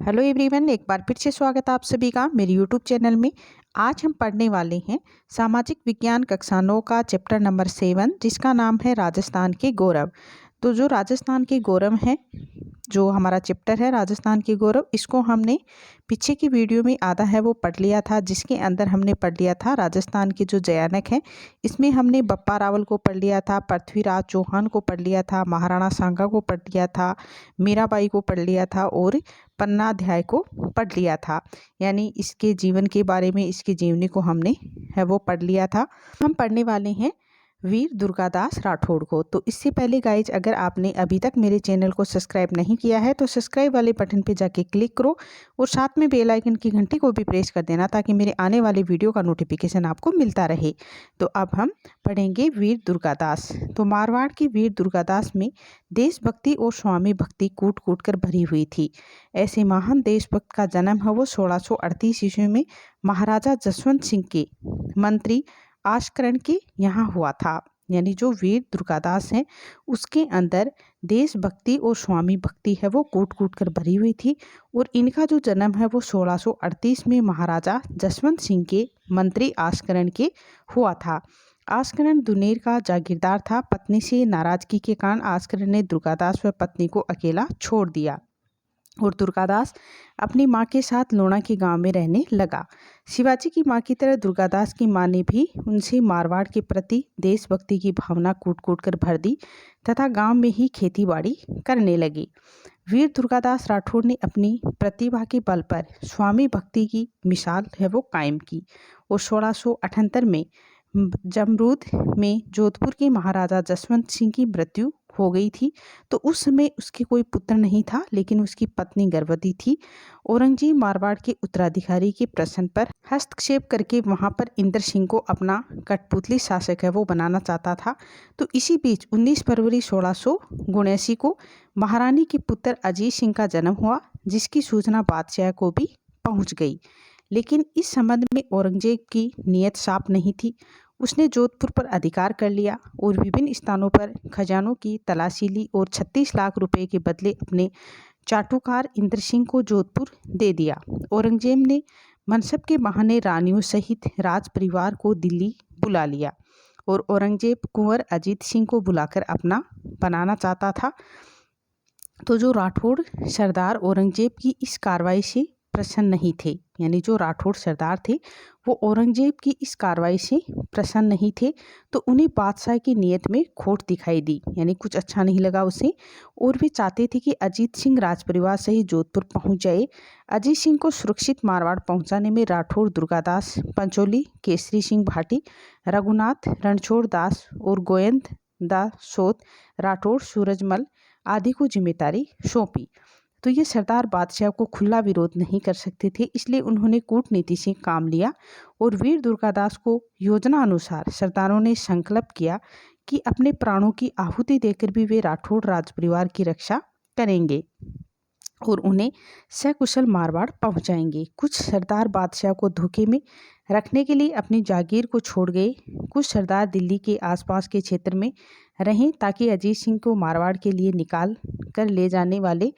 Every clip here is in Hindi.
हेलो एवरीवन, एक बार फिर से स्वागत है आप सभी का मेरे यूट्यूब चैनल में। आज हम पढ़ने वाले हैं सामाजिक विज्ञान कक्षा 9 का चैप्टर नंबर 7, जिसका नाम है राजस्थान के गौरव। तो जो राजस्थान के गौरव हैं, जो हमारा चैप्टर है राजस्थान के गौरव, इसको हमने पीछे की वीडियो में आधा है वो पढ़ लिया था, जिसके अंदर हमने पढ़ लिया था राजस्थान के जो जयानक हैं। इसमें हमने बप्पा रावल को पढ़ लिया था, पृथ्वीराज चौहान को पढ़ लिया था, महाराणा सांगा को पढ़ लिया था, मीराबाई को पढ़ लिया था और पन्ना अध्याय को पढ़ लिया था। यानी इसके जीवन के बारे में, इसकी जीवनी को हमने है वो पढ़ लिया था। हम पढ़ने वाले हैं वीर दुर्गादास राठौड़ को। तो इससे पहले गाइज, अगर आपने अभी तक मेरे चैनल को सब्सक्राइब नहीं किया है तो सब्सक्राइब वाले बटन पे जाके क्लिक करो और साथ में बेल आइकन की घंटी को भी प्रेस कर देना, ताकि मेरे आने वाले वीडियो का नोटिफिकेशन आपको मिलता रहे। तो अब हम पढ़ेंगे वीर दुर्गादास। तो मारवाड़ की वीर दुर्गादास में देशभक्ति और स्वामी भक्ति कूट कूट कर भरी हुई थी। ऐसे महान देशभक्त का जन्म है वो 1638 ईस्वी में महाराजा जसवंत सिंह के मंत्री आशकरण के यहाँ हुआ था। यानी जो वीर दुर्गादास हैं उसके अंदर देशभक्ति और स्वामी भक्ति है वो कूट कूट कर भरी हुई थी। और इनका जो जन्म है वो 1638 में महाराजा जसवंत सिंह के मंत्री आशकरण के हुआ था। आशकरण दुनेर का जागीरदार था। पत्नी से नाराजगी के कारण आशकरण ने दुर्गादास व पत्नी को अकेला छोड़ दिया और दुर्गादास अपनी मां के साथ लोणा के गांव में रहने लगा। शिवाजी की मां की तरह दुर्गादास की मां ने भी उनसे मारवाड़ के प्रति देशभक्ति की भावना कूट कूट कर भर दी तथा गांव में ही खेतीबाड़ी करने लगी। वीर दुर्गादास राठौड़ ने अपनी प्रतिभा के बल पर स्वामी भक्ति की मिसाल है वो कायम की और 1678 में जमरूद में जोधपुर के महाराजा जसवंत सिंह की मृत्यु हो गई थी। तो उस समय उसके कोई पुत्र नहीं था, लेकिन उसकी पत्नी गर्भवती थी। औरंगजेब मारवाड़ के उत्तराधिकारी के प्रश्न पर हस्तक्षेप करके वहां पर इंद्र सिंह को अपना कठपुतली शासक है वो बनाना चाहता था। तो इसी बीच 19 फरवरी 1679 को महारानी के पुत्र अजीत सिंह का जन्म हुआ, जिसकी सूचना बादशाह को भी पहुंच गई। लेकिन इस संबंध में औरंगजेब की नीयत साफ नहीं थी। उसने जोधपुर पर अधिकार कर लिया और विभिन्न स्थानों पर खजानों की तलाशी ली और 36 लाख रुपए के बदले अपने चाटुकार इंद्र सिंह को जोधपुर दे दिया। औरंगजेब ने मनसब के बहाने रानियों सहित राज परिवार को दिल्ली बुला लिया और औरंगजेब कुंवर अजीत सिंह को बुलाकर अपना बनाना चाहता था। तो जो राठौड़ सरदार औरंगजेब की इस कार्रवाई से प्रसन्न नहीं थे, यानी जो राठौड़ सरदार थे वो औरंगजेब की इस कार्रवाई से प्रसन्न नहीं थे। तो उन्हें बादशाह की नीयत में खोट दिखाई दी, यानी कुछ अच्छा नहीं लगा उसे, और वे चाहते थे कि अजीत सिंह राजपरिवार सहित जोधपुर पहुंच जाए। अजीत सिंह को सुरक्षित मारवाड़ पहुंचाने में राठौड़ दुर्गादास, पंचोली केसरी सिंह भाटी, रघुनाथ रणछोड़ दास और गोविंद दास सोत राठौड़ सूरजमल आदि को जिम्मेदारी सौंपी। तो ये सरदार बादशाह को खुला विरोध नहीं कर सकते थे, इसलिए उन्होंने कूटनीति से काम लिया और वीर दुर्गादास को योजना अनुसार सरदारों ने संकल्प किया कि अपने प्राणों की आहुति देकर भी वे राठौड़ राजपरिवार की रक्षा करेंगे और उन्हें सकुशल मारवाड़ पहुंचाएंगे। कुछ सरदार बादशाह को धोखे में रखने के लिए अपनी जागीर को छोड़ गए। कुछ सरदार दिल्ली के आसपास के क्षेत्र में रहें ताकि अजीत सिंह को मारवाड़ के लिए निकाल कर ले जाने वाले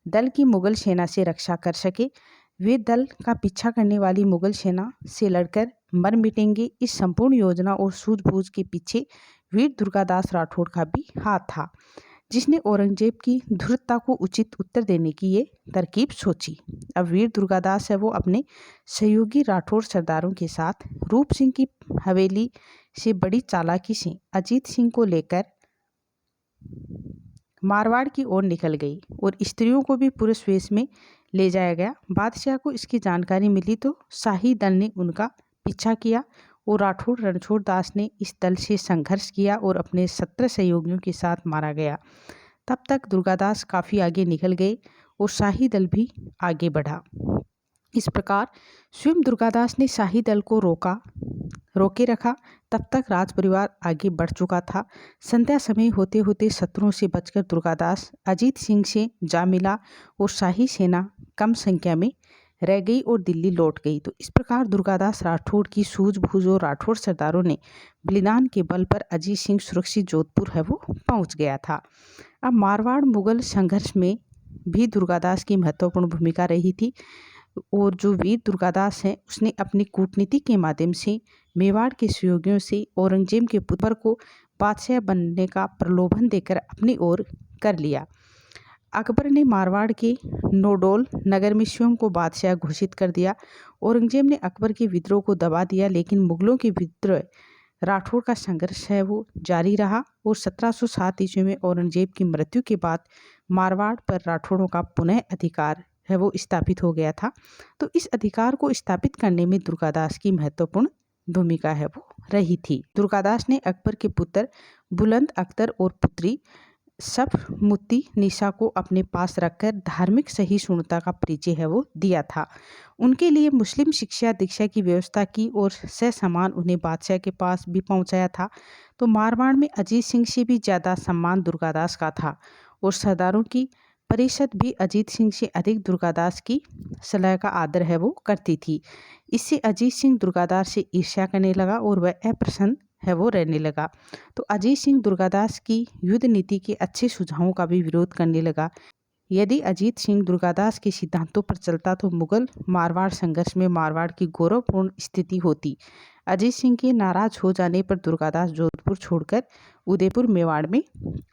दल की मुगल सेना से रक्षा कर सके। वे दल का पीछा करने वाली मुगल सेना से लड़कर मर मिटेंगे। इस संपूर्ण योजना और सूझबूझ के पीछे वीर दुर्गादास राठौड़ का भी हाथ था, जिसने औरंगजेब की धूर्तता को उचित उत्तर देने की ये तरकीब सोची। अब वीर दुर्गादास है वो अपने सहयोगी राठौड़ सरदारों के साथ रूप सिंह की हवेली से बड़ी चालाकी से अजीत सिंह को लेकर मारवाड़ की ओर निकल गई और स्त्रियों को भी पुरुष वेश में ले जाया गया। बादशाह को इसकी जानकारी मिली तो शाही दल ने उनका पीछा किया और राठौड़ रणछोड़ दास ने इस दल से संघर्ष किया और अपने 17 सहयोगियों के साथ मारा गया। तब तक दुर्गादास काफ़ी आगे निकल गए और शाही दल भी आगे बढ़ा। इस प्रकार स्वयं दुर्गादास ने शाही दल को रोके रखा। तब तक राजपरिवार आगे बढ़ चुका था। संध्या समय होते होते शत्रुओं से बचकर दुर्गादास अजीत सिंह से जा मिला और शाही सेना कम संख्या में रह गई और दिल्ली लौट गई। तो इस प्रकार दुर्गादास राठौड़ की सूझबूझ और राठौड़ सरदारों ने बलिदान के बल पर अजीत सिंह सुरक्षित जोधपुर है वो पहुंच गया था। अब मारवाड़ मुगल संघर्ष में भी दुर्गादास की महत्वपूर्ण भूमिका रही थी। और जो वीर दुर्गादास है उसने अपनी कूटनीति के माध्यम से मेवाड़ के सहयोगियों से औरंगजेब के पुत्र को बादशाह बनने का प्रलोभन देकर अपनी ओर कर लिया। अकबर ने मारवाड़ के नोडोल नगर में स्वयं को बादशाह घोषित कर दिया। औरंगजेब ने अकबर के विद्रोह को दबा दिया, लेकिन मुगलों के विद्रोह राठौड़ का संघर्ष है वो जारी रहा और 1707 ईस्वी में औरंगजेब की मृत्यु के बाद मारवाड़ पर राठौड़ों का पुनः अधिकार है वो स्थापित हो गया था। तो इस अधिकार को स्थापित करने में दुर्गादास की महत्वपूर्ण भूमिका है वो रही थी। दुर्गादास ने अकबर के पुत्र बुलंद अख्तर और पुत्री सफमुत्ती निशा को अपने पास रखकर धार्मिक सहिष्णुता का परिचय है वो दिया था। उनके लिए मुस्लिम शिक्षा दीक्षा की व्यवस्था की और ससम्मान उन्हें बादशाह के पास भी पहुंचाया था। तो मारवाड़ में अजीत सिंह से भी ज़्यादा सम्मान दुर्गादास का था और सरदारों की परिषद भी अजीत सिंह से अधिक दुर्गादास की सलाह का आदर है वो करती थी। इससे अजीत सिंह दुर्गादास से ईर्ष्या करने लगा और वह अप्रसन्न है वो रहने लगा। तो अजीत सिंह दुर्गादास की युद्ध नीति के अच्छे सुझावों का भी विरोध करने लगा। यदि अजीत सिंह दुर्गादास के सिद्धांतों पर चलता तो मुगल मारवाड़ संघर्ष में मारवाड़ की गौरवपूर्ण स्थिति होती। अजीत सिंह के नाराज हो जाने पर दुर्गादास जोधपुर छोड़कर उदयपुर मेवाड़ में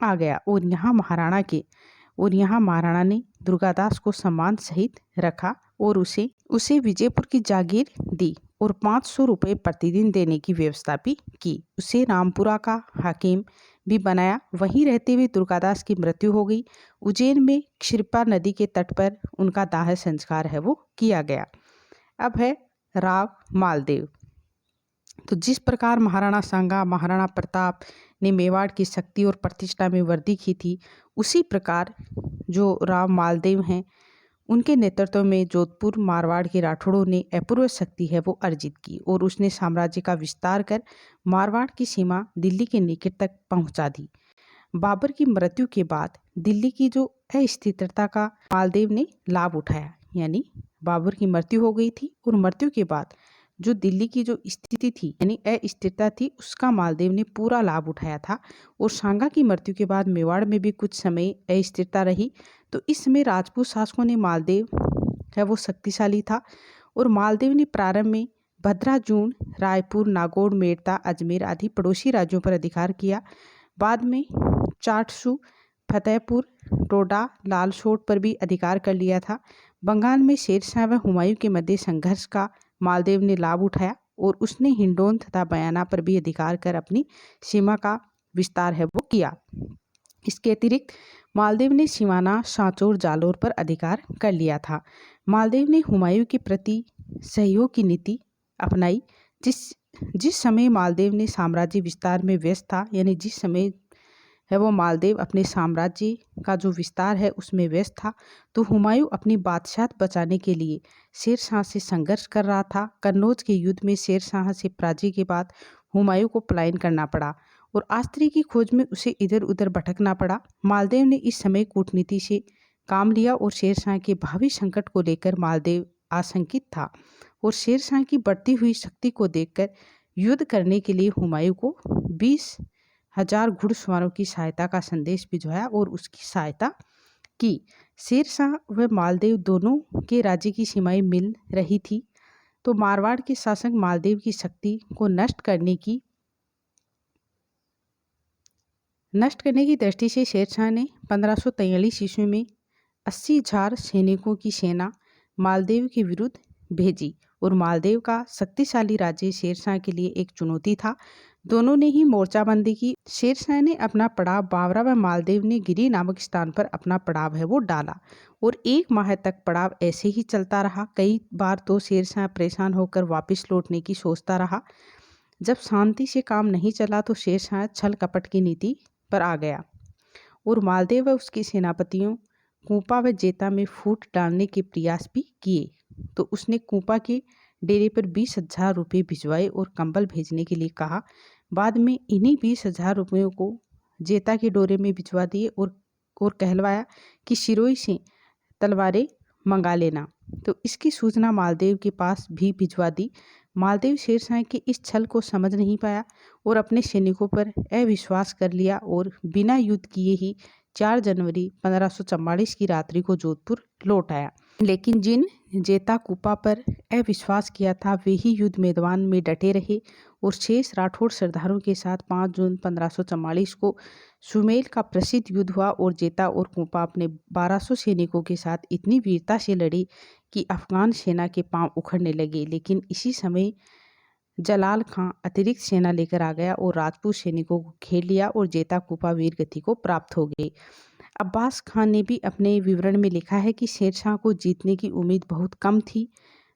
आ गया और यहाँ महाराणा ने दुर्गादास को सम्मान सहित रखा और उसे विजयपुर की जागीर दी और 500 रुपये प्रतिदिन देने की व्यवस्था भी की। उसे रामपुरा का हाकिम भी बनाया। वहीं रहते हुए दुर्गादास की मृत्यु हो गई। उज्जैन में क्षिप्रा नदी के तट पर उनका दाह संस्कार है वो किया गया। अब है राव मालदेव। तो जिस प्रकार महाराणा सांगा महाराणा प्रताप ने मेवाड़ की शक्ति और प्रतिष्ठा में वृद्धि की थी, उसी प्रकार जो राव मालदेव हैं उनके नेतृत्व में जोधपुर मारवाड़ के राठौड़ों ने अपूर्व शक्ति है वो अर्जित की और उसने साम्राज्य का विस्तार कर मारवाड़ की सीमा दिल्ली के निकट तक पहुंचा दी। बाबर की मृत्यु के बाद दिल्ली की जो अस्थिरता का मालदेव ने लाभ उठाया, यानी बाबर की मृत्यु हो गई थी और मृत्यु के बाद जो दिल्ली की जो स्थिति थी यानी अस्थिरता थी, उसका मालदेव ने पूरा लाभ उठाया था। और सांगा की मृत्यु के बाद मेवाड़ में भी कुछ समय अस्थिरता रही। तो इस समय राजपूत शासकों ने मालदेव है वो शक्तिशाली था और मालदेव ने प्रारंभ में भद्रा, जून, रायपुर, नागौर, मेड़ता, अजमेर आदि पड़ोसी राज्यों पर अधिकार किया। बाद में चाटसू, फतेहपुर, टोडा, लालसोट पर भी अधिकार कर लिया था। बंगाल में शेरशाह व हुमायूं के मध्य संघर्ष का मालदेव ने लाभ उठाया और उसने हिंडौन तथा बयाना पर भी अधिकार कर अपनी सीमा का विस्तार है वो किया। इसके अतिरिक्त मालदेव ने सिवाना, सांचौर, जालौर पर अधिकार कर लिया था। मालदेव ने हुमायूं के प्रति सहयोग की नीति अपनाई। जिस समय मालदेव ने साम्राज्य विस्तार में व्यस्त था, यानी जिस समय है वो मालदेव अपने साम्राज्य का जो विस्तार है उसमें व्यस्त था, तो हुमायूं अपनी बादशाहत बचाने के लिए शेरशाह से संघर्ष कर रहा था। कन्नौज के युद्ध में शेरशाह से पराजय के बाद हुमायूं को पलायन करना पड़ा और अस्त्र की खोज में उसे इधर उधर भटकना पड़ा। मालदेव ने इस समय कूटनीति से काम लिया और शेरशाह के भावी संकट को लेकर मालदेव आशंकित था और शेरशाह की बढ़ती हुई शक्ति को देखकर युद्ध करने के लिए हुमायूं को 20,000 घुड़सवारों की सहायता का संदेश भिजवाया और उसकी सहायता की। शेरशाह व मालदेव दोनों के राज्य की सीमाएं मिल रही थी। तो मारवाड़ के शासक मालदेव की शक्ति को नष्ट करने की दृष्टि से शेरशाह ने 1543 ईस्वी में 80,000 सैनिकों की सेना मालदेव के विरुद्ध भेजी और मालदेव का शक्तिशाली राज्य शेरशाह के लिए एक चुनौती था। दोनों ने ही मोर्चाबंदी की। शेरशाह ने अपना पड़ाव बावरा व मालदेव ने गिरी नामक स्थान पर अपना पड़ाव है वो डाला और 1 माह तक पड़ाव ऐसे ही चलता रहा। कई बार तो शेरशाह परेशान होकर वापस लौटने की सोचता रहा। जब शांति से काम नहीं चला तो शेरशाह छल कपट की नीति पर आ गया और मालदेव व उसके सेनापतियों कूपा व जेता में फूट डालने के प्रयास भी किए। तो उसने कूपा के डेरे पर 20,000 रुपये भिजवाए और कंबल भेजने के लिए कहा। बाद में इन्हीं 20,000 रुपयों को जेता के डोरे में भिजवा दिए और कहलवाया कि सिरोही से तलवारें मंगा लेना। तो इसकी सूचना मालदेव के पास भी भिजवा दी। मालदेव शेरशाह के इस छल को समझ नहीं पाया और अपने सैनिकों पर अविश्वास कर लिया और बिना युद्ध किए ही 4 जनवरी 1544 की रात्रि को जोधपुर लौट आया। लेकिन जिन जेता कुपा पर अविश्वास किया था वे ही युद्ध मैदान में डटे रहे और शेष राठौड़ सरदारों के साथ 5 जून 1544 को सुमेल का प्रसिद्ध युद्ध हुआ और जेता और कुपा अपने 1200 सैनिकों के साथ इतनी वीरता से लड़ी कि अफगान सेना के पांव उखड़ने लगे। लेकिन इसी समय जलाल खां अतिरिक्त सेना लेकर आ गया और राजपूत सैनिकों को घेर लिया और जेता कुपा वीर गति को प्राप्त हो गए। अब्बास खान ने भी अपने विवरण में लिखा है कि शेरशाह को जीतने की उम्मीद बहुत कम थी,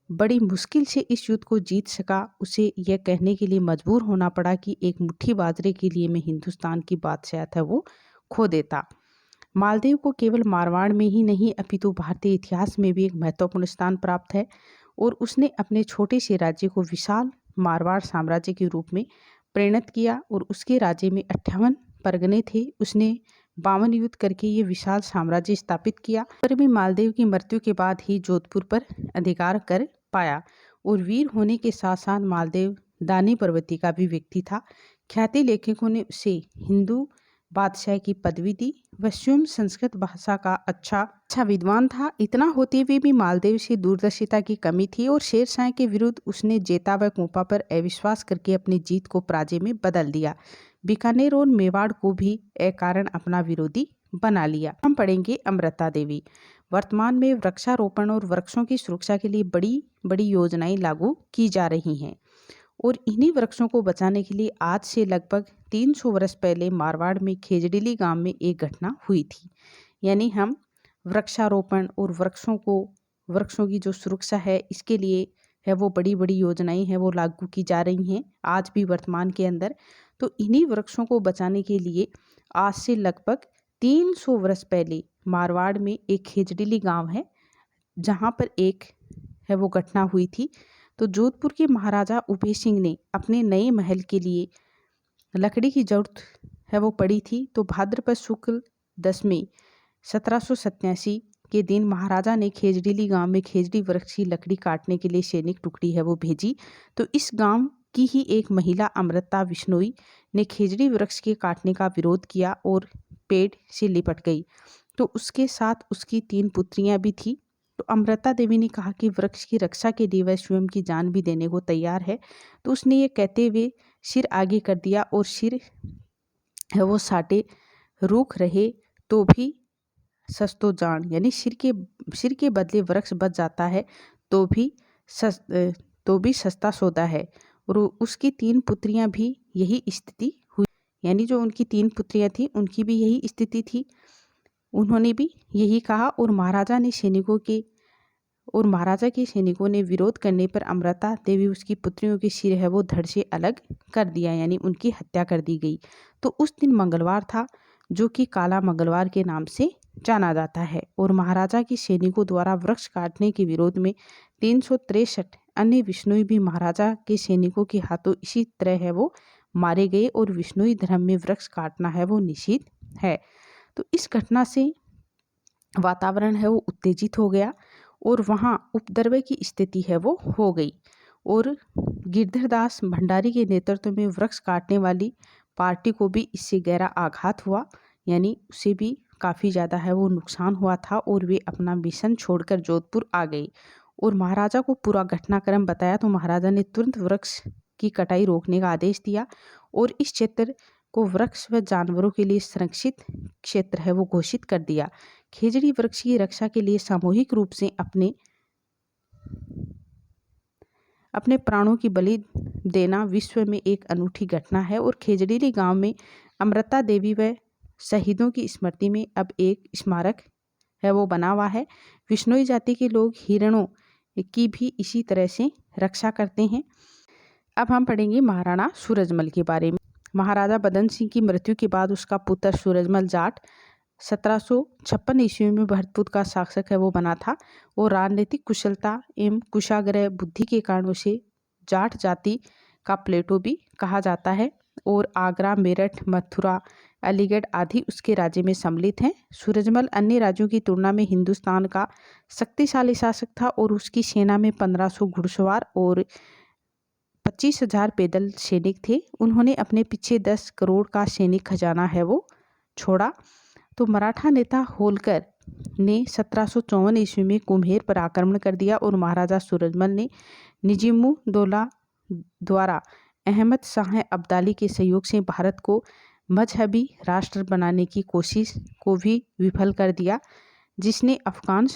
बड़ी मुश्किल से इस युद्ध को जीत सका। उसे यह कहने के लिए मजबूर होना पड़ा कि एक मुट्ठी बाजरे के लिए मैं हिंदुस्तान की बादशाहत है वो खो देता। मालदेव को केवल मारवाड़ में ही नहीं अपितु भारतीय इतिहास में भी एक महत्वपूर्ण स्थान प्राप्त है और उसने अपने छोटे से राज्य को विशाल मारवाड़ साम्राज्य के रूप में परिणत किया और उसके राज्य में 58 परगने थे। उसने 52 युद्ध करके ये विशाल साम्राज्य स्थापित किया, पर भी मालदेव की मृत्यु के बाद ही जोधपुर पर अधिकार कर पाया। और वीर होने के साथ साथ मालदेव दानी पर्वती का भी व्यक्ति था। ख्याति लेखकों ने उसे हिंदू बादशाह की पदवी दी। वह स्वयं संस्कृत भाषा का अच्छा विद्वान था। इतना होते हुए भी मालदेव से दूरदर्शिता की कमी थी और शेरशाह के विरुद्ध उसने जेता व कुपा पर अविश्वास करके अपनी जीत को पराजय में बदल दिया। बीकानेर और मेवाड़ को भी अकारण अपना विरोधी बना लिया। हम पढ़ेंगे अमृता देवी। वर्तमान में वृक्षारोपण और वृक्षों की सुरक्षा के लिए बड़ी बड़ी योजनाएं लागू की जा रही हैं और इन्हीं वृक्षों को बचाने के लिए आज से लगभग 300 वर्ष पहले मारवाड़ में खेजड़ीली गांव में एक घटना हुई थी। यानी हम वृक्षारोपण और वृक्षों की जो सुरक्षा है इसके लिए है वो बड़ी बड़ी योजनाएं हैं वो लागू की जा रही हैं आज भी वर्तमान के अंदर। तो इन्हीं वृक्षों को बचाने के लिए आज से लगभग 300 वर्ष पहले मारवाड़ में एक खेजड़ीली गांव है जहां पर एक है वो घटना हुई थी। तो जोधपुर के महाराजा उपेश सिंह ने अपने नए महल के लिए लकड़ी की जरूरत है वो पड़ी थी। तो भाद्रपद शुक्ल दशमी 1787 के दिन महाराजा ने खेजड़ीली गांव में खेजड़ी वृक्ष की लकड़ी काटने के लिए सैनिक टुकड़ी है वो भेजी। तो इस गांव की ही एक महिला अमृता विश्नोई ने खेजड़ी वृक्ष के काटने का विरोध किया और पेड़ से लिपट गई। तो उसके साथ उसकी 3 पुत्रियां भी थी। तो अमृता देवी ने कहा कि वृक्ष की रक्षा के लिए वह स्वयं की जान भी देने को तैयार है। तो उसने ये कहते हुए सिर आगे कर दिया और सिर है वो साटे रूख रहे तो भी सस्तो जान, यानी सिर के बदले वृक्ष बच जाता है तो भी सस्ता सौदा है। और उसकी 3 पुत्रियां भी यही स्थिति हुई, यानी जो उनकी 3 पुत्रियां थी उनकी भी यही स्थिति थी। उन्होंने भी यही कहा और महाराजा के सैनिकों ने विरोध करने पर अमृता देवी उसकी पुत्रियों के सिर है वो धड़ से अलग कर दिया, यानी उनकी हत्या कर दी गई। तो उस दिन मंगलवार था जो कि काला मंगलवार के नाम से जाना जाता है और महाराजा के सैनिकों द्वारा वृक्ष काटने के विरोध में 363 अन्य विष्णुई भी महाराजा के सैनिकों के हाथों इसी तरह है वो मारे गए और विष्णुई धर्म में वृक्ष काटना है वो निषिद्ध है। तो इस घटना से वातावरण है वो उत्तेजित हो गया और वहाँ उपद्रव की स्थिति है वो हो गई और गिरधरदास भंडारी के नेतृत्व में वृक्ष काटने वाली पार्टी को भी इससे गहरा आघात हुआ, यानी उसे भी काफ़ी ज़्यादा है वो नुकसान हुआ था और वे अपना मिशन छोड़कर जोधपुर आ गए और महाराजा को पूरा घटनाक्रम बताया। तो महाराजा ने तुरंत वृक्ष की कटाई रोकने का आदेश दिया और इस क्षेत्र को वृक्ष व जानवरों के लिए संरक्षित क्षेत्र है वो घोषित कर दिया। खेजड़ी वृक्ष की रक्षा के लिए सामूहिक रूप से अपने प्राणों की बलि देना विश्व में एक अनूठी घटना है और खेजड़ीली गांव में अमृता देवी व शहीदों की स्मृति में अब एक स्मारक है वो बना हुआ है। विश्नोई जाति के लोग हिरणों की भी इसी तरह से रक्षा करते हैं। अब हम पढ़ेंगे महाराणा सूरजमल के बारे में। महाराजा बदन सिंह की मृत्यु के बाद उसका पुत्र सूरजमल जाट 1756 ईस्वी में भरतपुर का शासक है वो बना था और राजनीतिक कुशलता एवं कुशाग्र बुद्धि के कारण उसे जाट जाति का प्लेटो भी कहा जाता है और आगरा, मेरठ, मथुरा, अलीगढ़ आदि उसके राज्य में सम्मिलित हैं। सूरजमल अन्य राज्यों की तुलना में हिंदुस्तान का शक्तिशाली शासक था और उसकी सेना में 1500 घुड़सवार और 25,000 पैदल सैनिक थे। उन्होंने अपने पीछे 10 करोड़ का सैनिक खजाना है वो छोड़ा। तो मराठा नेता होलकर ने 1754 ईस्वी में कुम्हेर पर आक्रमण कर दिया और महाराजा सूरजमल ने निजामुद्दौला द्वारा अहमद शाह अब्दाली के सहयोग से भारत को मजहबी राष्ट्र बनाने की कोशिश को भी विफल कर दिया, जिसने अफगान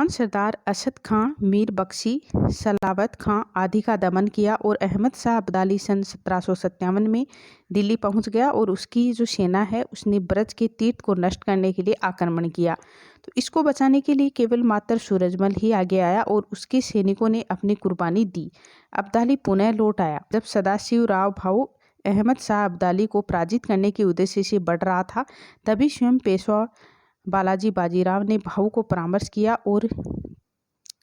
सरदार असद खां, मीर बख्शी, सलावत खां आदि का दमन किया और अहमद शाह अब्दाली सन 1757 में दिल्ली पहुंच गया और उसकी जो सेना है उसने ब्रज के तीर्थ को नष्ट करने के लिए आक्रमण किया। तो इसको बचाने के लिए केवल मात्र सूरजमल ही आगे आया और उसके सैनिकों ने अपनी कुर्बानी दी। अब्दाली पुनः लौट आया। जब सदाशिव राव भाऊ अहमद शाह अब्दाली को पराजित करने के उद्देश्य से बढ़ रहा था, तभी स्वयं पेशवा बालाजी बाजीराव ने भाऊ को परामर्श किया और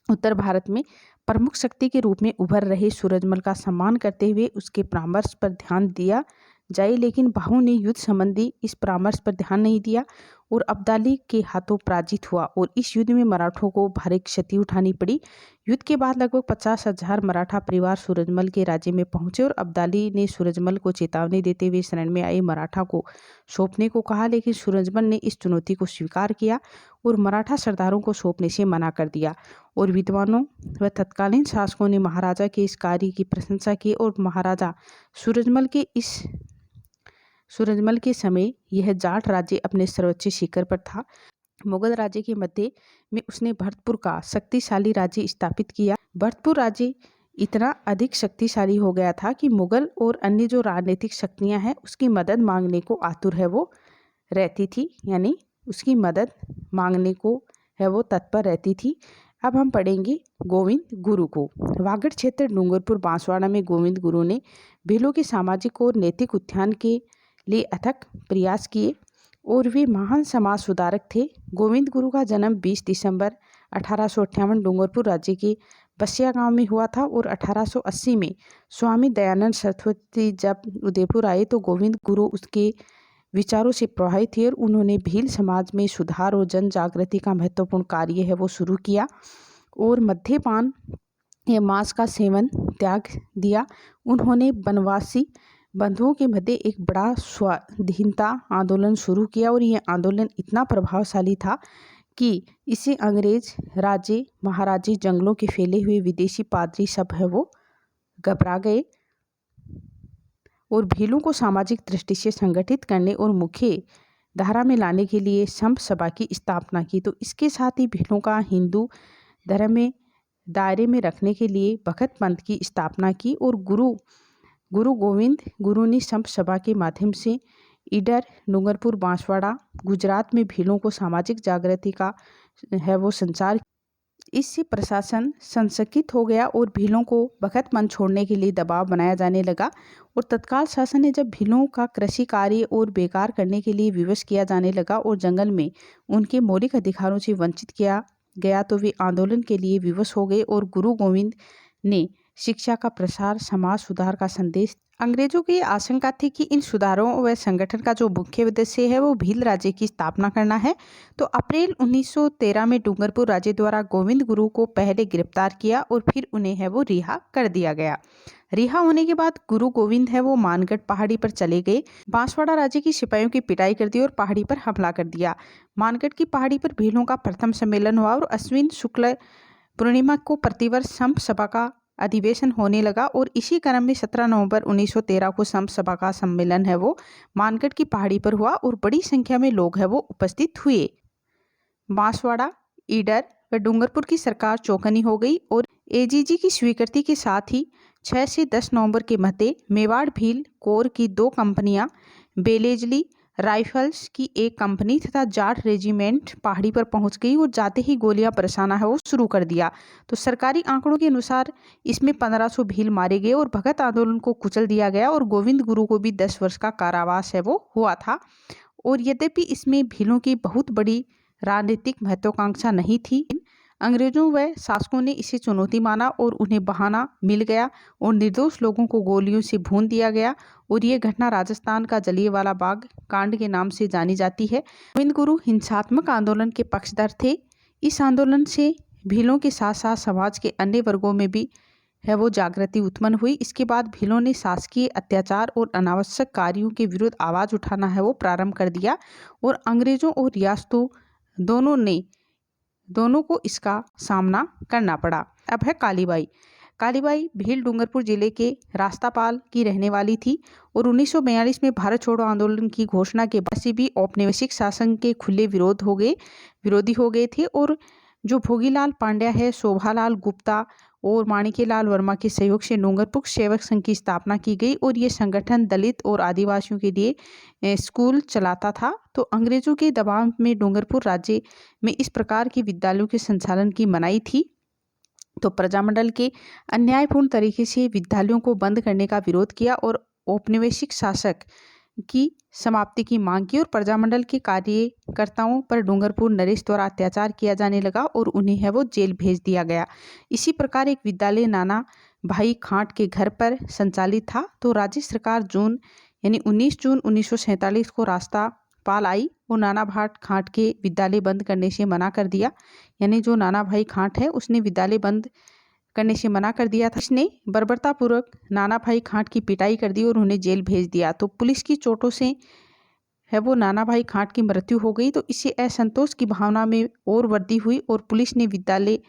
उत्तर भारत में प्रमुख शक्ति के रूप में उभर रहे सूरजमल का सम्मान करते हुए उसके परामर्श पर ध्यान दिया जाए, लेकिन भाऊ ने युद्ध संबंधी इस परामर्श पर ध्यान नहीं दिया और अब्दाली के हाथों पराजित हुआ और इस युद्ध में मराठों को भारी क्षति उठानी पड़ी। युद्ध के बाद लगभग 50,000 मराठा परिवार सूरजमल के राज्य में पहुंचे और अब्दाली ने सूरजमल को चेतावनी देते हुए शरण में आए मराठा को सौंपने को कहा, लेकिन सूरजमल ने इस चुनौती को स्वीकार किया और मराठा सरदारों को सौंपने से मना कर दिया। और विद्वानों व तत्कालीन शासकों ने महाराजा के इस कार्य की प्रशंसा की और महाराजा सूरजमल के समय यह जाट राज्य अपने सर्वोच्च शिखर पर था। मुगल राज्य के मध्य में उसने भरतपुर का शक्तिशाली राज्य स्थापित किया। भरतपुर राज्य इतना अधिक शक्तिशाली हो गया था कि मुगल और अन्य जो राजनीतिक शक्तियां हैं उसकी मदद मांगने को आतुर है वो रहती थी, यानी उसकी मदद मांगने को है वो तत्पर रहती थी। अब हम पढ़ेंगे गोविंद गुरु को। वागड़ क्षेत्र डूंगरपुर बांसवाड़ा में गोविंद गुरु ने भीलों के सामाजिक और नैतिक उत्थान के लिए अथक प्रयास किए और वे महान समाज सुधारक थे। गोविंद गुरु का जन्म 20 दिसंबर 1858 डूंगरपुर राज्य के बसिया गांव में हुआ था और 1880 में स्वामी दयानंद सरस्वती जब उदयपुर आए तो गोविंद गुरु उसके विचारों से प्रभावित थे और उन्होंने भील समाज में सुधार और जन जागृति का महत्वपूर्ण कार्य है वो शुरू किया और मद्यपान या मांस का सेवन त्याग दिया। उन्होंने बनवासी बंधुओं के मध्य एक बड़ा स्वाधीनता आंदोलन शुरू किया और यह आंदोलन इतना प्रभावशाली था कि इसे अंग्रेज राजे महाराजे जंगलों के फैले हुए विदेशी पादरी सब है वो घबरा गए और भीलों को सामाजिक दृष्टि से संगठित करने और मुख्य धारा में लाने के लिए संत सभा की स्थापना की। तो इसके साथ ही भीलों का हिंदू धर्म में दायरे में रखने के लिए भगत पंथ की स्थापना की और गुरु गोविंद गुरु ने संत सभा के माध्यम से ईडर डूंगरपुर बांसवाड़ा गुजरात में भीलों को सामाजिक जागृति का है वो संचार। इससे प्रशासन संशकित हो गया और भीलों को भगत पंथ छोड़ने के लिए दबाव बनाया जाने लगा और तत्काल शासन ने जब भीलों का कृषि कार्य और बेकार करने के लिए विवश किया जाने लगा और जंगल में उनके मौलिक अधिकारों से वंचित किया गया तो वे आंदोलन के लिए विवश हो गए और गुरु गोविंद ने शिक्षा का प्रसार, समाज सुधार का संदेश। अंग्रेजों की आशंका थी कि इन सुधारों व संगठन का जो मुख्य उद्देश्य है वो भील राज्य की स्थापना करना है। तो अप्रैल 1913 में डूंगरपुर राज्य द्वारा गोविंद गुरु को पहले गिरफ्तार किया और फिर उन्हें है वो रिहा कर दिया गया। रिहा होने के बाद गुरु गोविंद है वो मानगढ़ पहाड़ी पर चले गए। बांसवाड़ा राज्य की सिपाहियों की पिटाई कर दी और पहाड़ी पर हमला कर दिया। मानगढ़ की पहाड़ी पर भीलों का प्रथम सम्मेलन हुआ और अश्विन शुक्ल पूर्णिमा को प्रतिवर्ष संत सभा का अधिवेशन होने लगा और इसी क्रम में 17 नवंबर 1913 को संत सभा का सम्मेलन है वो मानगढ़ की पहाड़ी पर हुआ और बड़ी संख्या में लोग है वो उपस्थित हुए। बांसवाड़ा, ईडर व डूंगरपुर की सरकार चौकन्नी हो गई और एजीजी की स्वीकृति के साथ ही 6 से 10 नवंबर के मध्य मेवाड़ भील कोर की 2 कंपनियां, बेलेजली राइफल्स की एक कंपनी तथा जाट रेजिमेंट पहाड़ी पर पहुंच गई और जाते ही गोलियां बरसाना है वो शुरू कर दिया। तो सरकारी आंकड़ों के अनुसार इसमें 1500 भील मारे गए और भगत आंदोलन को कुचल दिया गया और गोविंद गुरु को भी 10 वर्ष का कारावास है वो हुआ था। और यद्यपि इसमें भीलों की बहुत बड़ी राजनीतिक महत्वाकांक्षा नहीं थी, अंग्रेजों व शासकों ने इसे चुनौती माना और उन्हें बहाना मिल गया और निर्दोष लोगों को गोलियों से भून दिया गया और ये घटना राजस्थान का जलियांवाला बाग कांड के नाम से जानी जाती है। गोविंद गुरु हिंसात्मक आंदोलन के पक्षधर थे। इस आंदोलन से भीलों के साथ साथ समाज के अन्य वर्गों में भी है वो जागृति उत्पन्न हुई। इसके बाद भीलों ने शासकीय अत्याचार और अनावश्यक कार्यों के विरुद्ध आवाज़ उठाना है वो प्रारंभ कर दिया और अंग्रेजों और रियासतों दोनों को इसका सामना करना पड़ा। अब है कालीबाई। कालीबाई भील डूंगरपुर जिले के रास्तापाल की रहने वाली थी और 1942 में भारत छोड़ो आंदोलन की घोषणा के बाद से भी औपनिवेशिक शासन के खुले विरोधी हो गए थे और जो भोगीलाल पांड्या है, शोभालाल गुप्ता और माणिक्यलाल वर्मा के सहयोग से डूंगरपुर सेवक संघ की स्थापना की गई और ये संगठन दलित और आदिवासियों के लिए स्कूल चलाता था। तो अंग्रेजों के दबाव में डूंगरपुर राज्य में इस प्रकार के विद्यालयों के संचालन की मनाही थी। तो प्रजामंडल के अन्यायपूर्ण तरीके से विद्यालयों को बंद करने का विरोध किया और औपनिवेशिक शासक की समाप्ति की मांग की और प्रजामंडल के कार्यकर्ताओं पर डूंगरपुर नरेश द्वारा अत्याचार किया जाने लगा और उन्हें है वो जेल भेज दिया गया। इसी प्रकार एक विद्यालय नाना भाई खांट के घर पर संचालित था। तो राज्य सरकार 19 जून 1947 को रास्ता पाल आई और नाना भाई खांट के विद्यालय बंद करने से मना कर दिया। यानी जो नाना भाई खांट है उसने विद्यालय बंद करने से मना कर दिया था। इसने बर्बरतापूर्वक नाना भाई खांट की पिटाई कर दी और उन्हें जेल भेज दिया। तो पुलिस की चोटों से है वो नाना भाई खांट की मृत्यु हो गई। तो इससे असंतोष की भावना में और वृद्धि हुई और पुलिस ने विद्यालय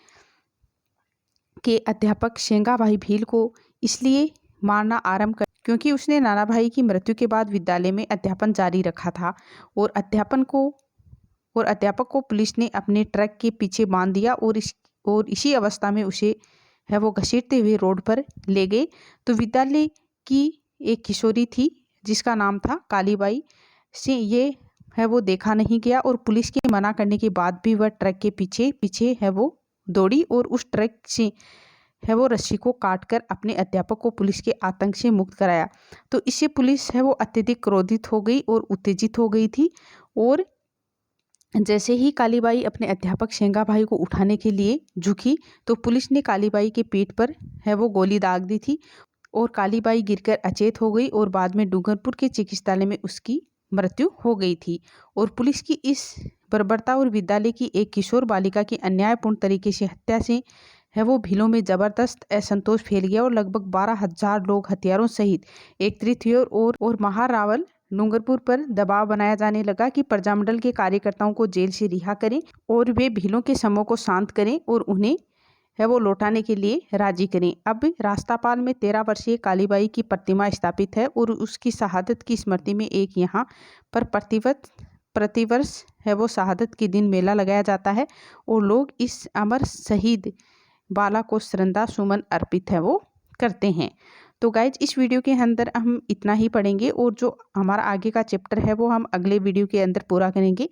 के अध्यापक शेंगा भाई भील को इसलिए मारना आरंभ कर क्योंकि उसने नाना भाई की मृत्यु के बाद विद्यालय में अध्यापन जारी रखा था और अध्यापक को पुलिस ने अपने ट्रक के पीछे बांध दिया और इसी अवस्था में उसे है वो घसीटते हुए रोड पर ले गए। तो विद्यालय की एक किशोरी थी जिसका नाम था कालीबाई से ये है वो देखा नहीं गया और पुलिस के मना करने के बाद भी वह ट्रक के पीछे है वो दौड़ी और उस ट्रक से है वो रस्सी को काटकर अपने अध्यापक को पुलिस के आतंक से मुक्त कराया। तो इससे पुलिस है वो अत्यधिक क्रोधित हो गई और उत्तेजित हो गई थी और जैसे ही कालीबाई अपने अध्यापक शेंगा भाई को उठाने के लिए झुकी तो पुलिस ने कालीबाई के पेट पर है वो गोली दाग दी थी और कालीबाई गिरकर अचेत हो गई और बाद में डूंगरपुर के चिकित्सालय में उसकी मृत्यु हो गई थी। और पुलिस की इस बर्बरता और विद्यालय की एक किशोर बालिका की अन्यायपूर्ण तरीके से हत्या से है वो भीलों में जबरदस्त असंतोष फैल गया और लगभग 12,000 लोग हथियारों सहित एकत्रित हुए और महारावल डूंगरपुर पर दबाव बनाया जाने लगा कि प्रजामंडल के कार्यकर्ताओं को जेल से रिहा करें और वे भीलों के समूह को शांत करें और उन्हें है वो लौटाने के लिए राजी करें। अब रास्तापाल में 13 वर्षीय कालीबाई की प्रतिमा स्थापित है और उसकी शहादत की स्मृति में एक यहाँ पर प्रतिवर्ष है वो शहादत के दिन मेला लगाया जाता है और लोग इस अमर शहीद बाला को श्रद्धा सुमन अर्पित है वो करते हैं। तो गाइज इस वीडियो के अंदर हम इतना ही पढ़ेंगे और जो हमारा आगे का चैप्टर है वो हम अगले वीडियो के अंदर पूरा करेंगे।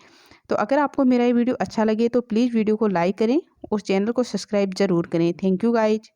तो अगर आपको मेरा ये वीडियो अच्छा लगे तो प्लीज़ वीडियो को लाइक करें और चैनल को सब्सक्राइब जरूर करें। Thank you guys.